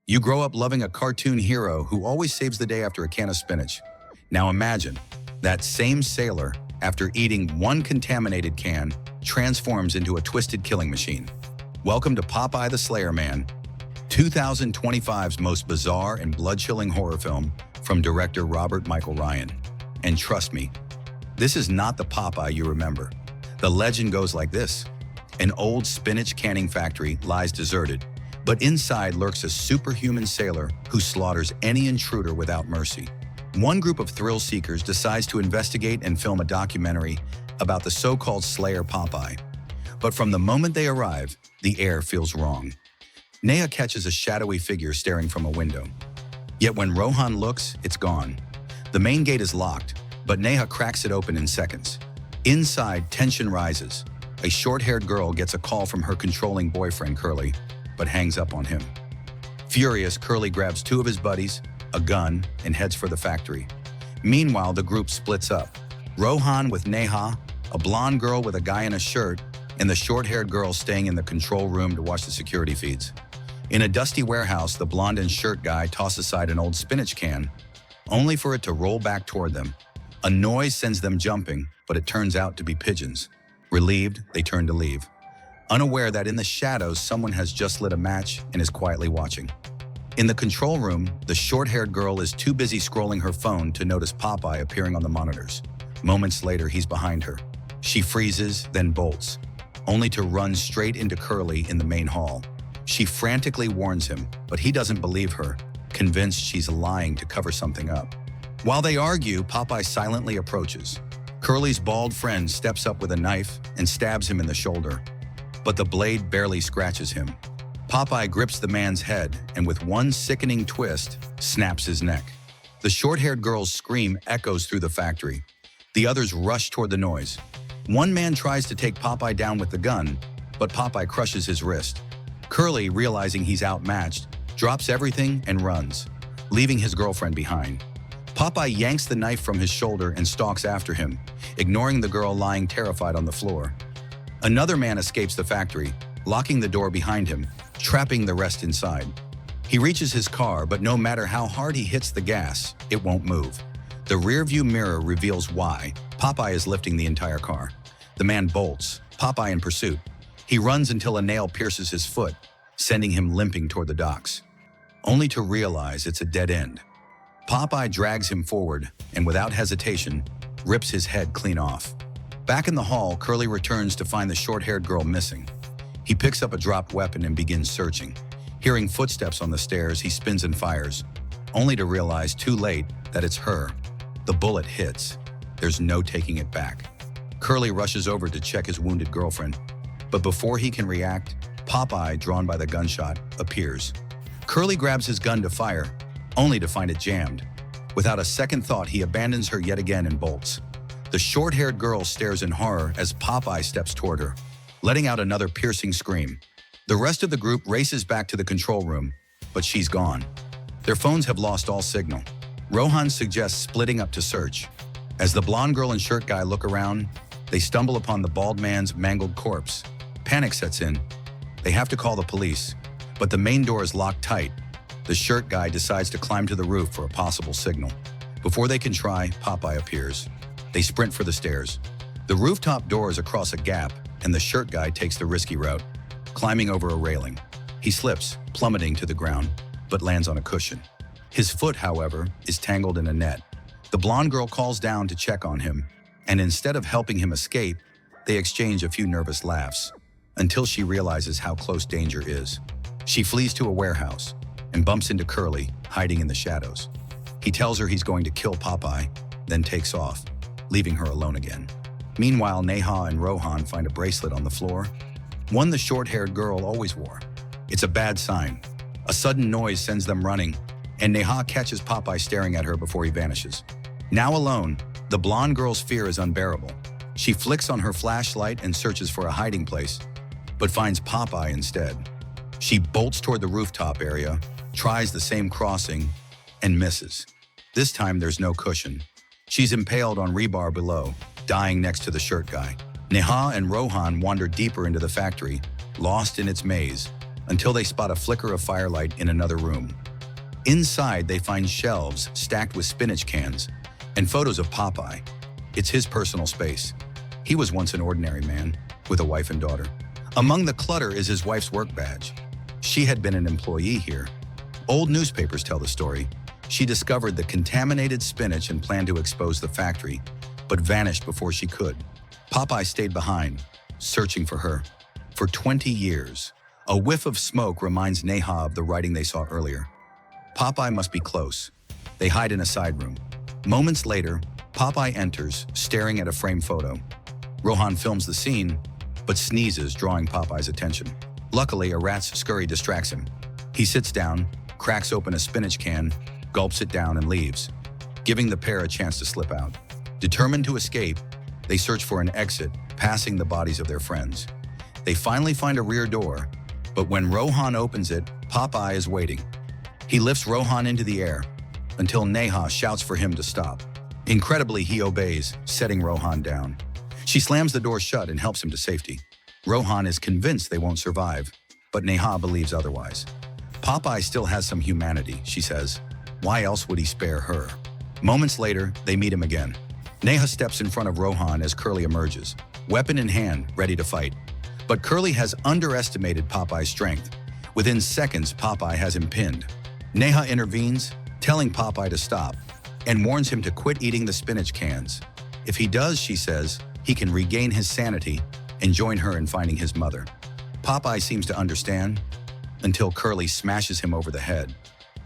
You grow up loving a cartoon hero who always saves the day after a can of spinach. Now imagine that same sailor, after eating one contaminated can, transforms into a twisted killing machine. Welcome to Popeye the Slayer Man, 2025's most bizarre and blood-chilling horror film from director Robert Michael Ryan. And trust me, this is not the Popeye you remember. The legend goes like this. An old spinach canning factory lies deserted, but inside lurks a superhuman sailor who slaughters any intruder without mercy. One group of thrill seekers decides to investigate and film a documentary about the so-called Slayer Popeye. But from the moment they arrive, the air feels wrong. Neha catches a shadowy figure staring from a window. Yet when Rohan looks, it's gone. The main gate is locked, but Neha cracks it open in seconds. Inside, tension rises. A short-haired girl gets a call from her controlling boyfriend, Curly, but hangs up on him. Furious, Curly grabs two of his buddies, a gun, and heads for the factory. Meanwhile, the group splits up. Rohan with Neha, a blonde girl with a guy in a shirt, and the short-haired girl staying in the control room to watch the security feeds. In a dusty warehouse, the blonde and shirt guy toss aside an old spinach can, only for it to roll back toward them. A noise sends them jumping, but it turns out to be pigeons. Relieved, they turn to leave, unaware that in the shadows someone has just lit a match and is quietly watching. In the control room, the short-haired girl is too busy scrolling her phone to notice Popeye appearing on the monitors. Moments later, he's behind her. She freezes, then bolts, only to run straight into Curly in the main hall. She frantically warns him, but he doesn't believe her, convinced she's lying to cover something up. While they argue, Popeye silently approaches. Curly's bald friend steps up with a knife and stabs him in the shoulder, but the blade barely scratches him. Popeye grips the man's head and with one sickening twist, snaps his neck. The short-haired girl's scream echoes through the factory. The others rush toward the noise. One man tries to take Popeye down with the gun, but Popeye crushes his wrist. Curly, realizing he's outmatched, drops everything and runs, leaving his girlfriend behind. Popeye yanks the knife from his shoulder and stalks after him, ignoring the girl lying terrified on the floor. Another man escapes the factory, locking the door behind him, trapping the rest inside. He reaches his car, but no matter how hard he hits the gas, it won't move. The rearview mirror reveals why. Popeye is lifting the entire car. The man bolts, Popeye in pursuit. He runs until a nail pierces his foot, sending him limping toward the docks, only to realize it's a dead end. Popeye drags him forward and without hesitation, rips his head clean off. Back in the hall, Curly returns to find the short-haired girl missing. He picks up a dropped weapon and begins searching. Hearing footsteps on the stairs, he spins and fires, only to realize too late that it's her. The bullet hits. There's no taking it back. Curly rushes over to check his wounded girlfriend, but before he can react, Popeye, drawn by the gunshot, appears. Curly grabs his gun to fire, only to find it jammed. Without a second thought, he abandons her yet again and bolts. The short-haired girl stares in horror as Popeye steps toward her, letting out another piercing scream. The rest of the group races back to the control room, but she's gone. Their phones have lost all signal. Rohan suggests splitting up to search. As the blonde girl and shirt guy look around, they stumble upon the bald man's mangled corpse. Panic sets in. They have to call the police, but the main door is locked tight. The shirt guy decides to climb to the roof for a possible signal. Before they can try, Popeye appears. They sprint for the stairs. The rooftop door is across a gap, and the shirt guy takes the risky route, climbing over a railing. He slips, plummeting to the ground, but lands on a cushion. His foot, however, is tangled in a net. The blonde girl calls down to check on him, and instead of helping him escape, they exchange a few nervous laughs, until she realizes how close danger is. She flees to a warehouse and bumps into Curly, hiding in the shadows. He tells her he's going to kill Popeye, then takes off, leaving her alone again. Meanwhile, Neha and Rohan find a bracelet on the floor, one the short-haired girl always wore. It's a bad sign. A sudden noise sends them running, and Neha catches Popeye staring at her before he vanishes. Now alone, the blonde girl's fear is unbearable. She flicks on her flashlight and searches for a hiding place, but finds Popeye instead. She bolts toward the rooftop area, tries the same crossing, and misses. This time there's no cushion. She's impaled on rebar below, dying next to the shirt guy. Neha and Rohan wander deeper into the factory, lost in its maze. until they spot a flicker of firelight in another room. Inside, they find shelves stacked with spinach cans and photos of Popeye. It's his personal space. He was once an ordinary man with a wife and daughter. Among the clutter is his wife's work badge. She had been an employee here. Old newspapers tell the story. She discovered the contaminated spinach and planned to expose the factory, but vanished before she could. Popeye stayed behind, searching for her. For 20 years, a whiff of smoke reminds Neha of the writing they saw earlier. Popeye must be close. They hide in a side room. Moments later, Popeye enters, staring at a framed photo. Rohan films the scene, but sneezes, drawing Popeye's attention. Luckily, a rat's scurry distracts him. He sits down, cracks open a spinach can, gulps it down, and leaves, giving the pair a chance to slip out. Determined to escape, they search for an exit, passing the bodies of their friends. They finally find a rear door, but when Rohan opens it, Popeye is waiting. He lifts Rohan into the air until Neha shouts for him to stop. Incredibly, he obeys, setting Rohan down. She slams the door shut and helps him to safety. Rohan is convinced they won't survive, but Neha believes otherwise. Popeye still has some humanity, she says. Why else would he spare her? Moments later, they meet him again. Neha steps in front of Rohan as Curly emerges, weapon in hand, ready to fight. But Curly has underestimated Popeye's strength. Within seconds, Popeye has him pinned. Neha intervenes, telling Popeye to stop, and warns him to quit eating the spinach cans. If he does, she says, he can regain his sanity and join her in finding his mother. Popeye seems to understand, until Curly smashes him over the head.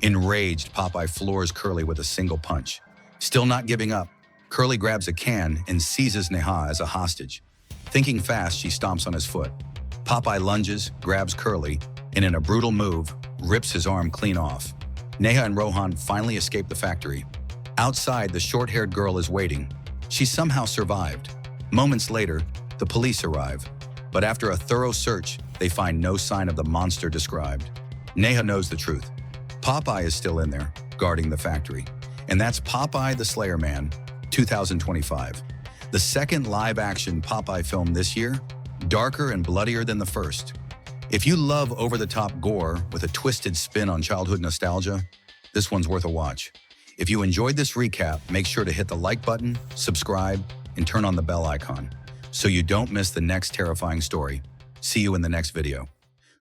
Enraged, Popeye floors Curly with a single punch. Still not giving up, Curly grabs a can and seizes Neha as a hostage. Thinking fast, she stomps on his foot. Popeye lunges, grabs Curly, and in a brutal move, rips his arm clean off. Neha and Rohan finally escape the factory. Outside, the short-haired girl is waiting. She somehow survived. Moments later, the police arrive, but after a thorough search, they find no sign of the monster described. Neha knows the truth. Popeye is still in there, guarding the factory. And that's Popeye the Slayer Man, 2025. The second live-action Popeye film this year, darker and bloodier than the first. If you love over-the-top gore with a twisted spin on childhood nostalgia, this one's worth a watch. If you enjoyed this recap, make sure to hit the like button, subscribe, and turn on the bell icon so you don't miss the next terrifying story. See you in the next video.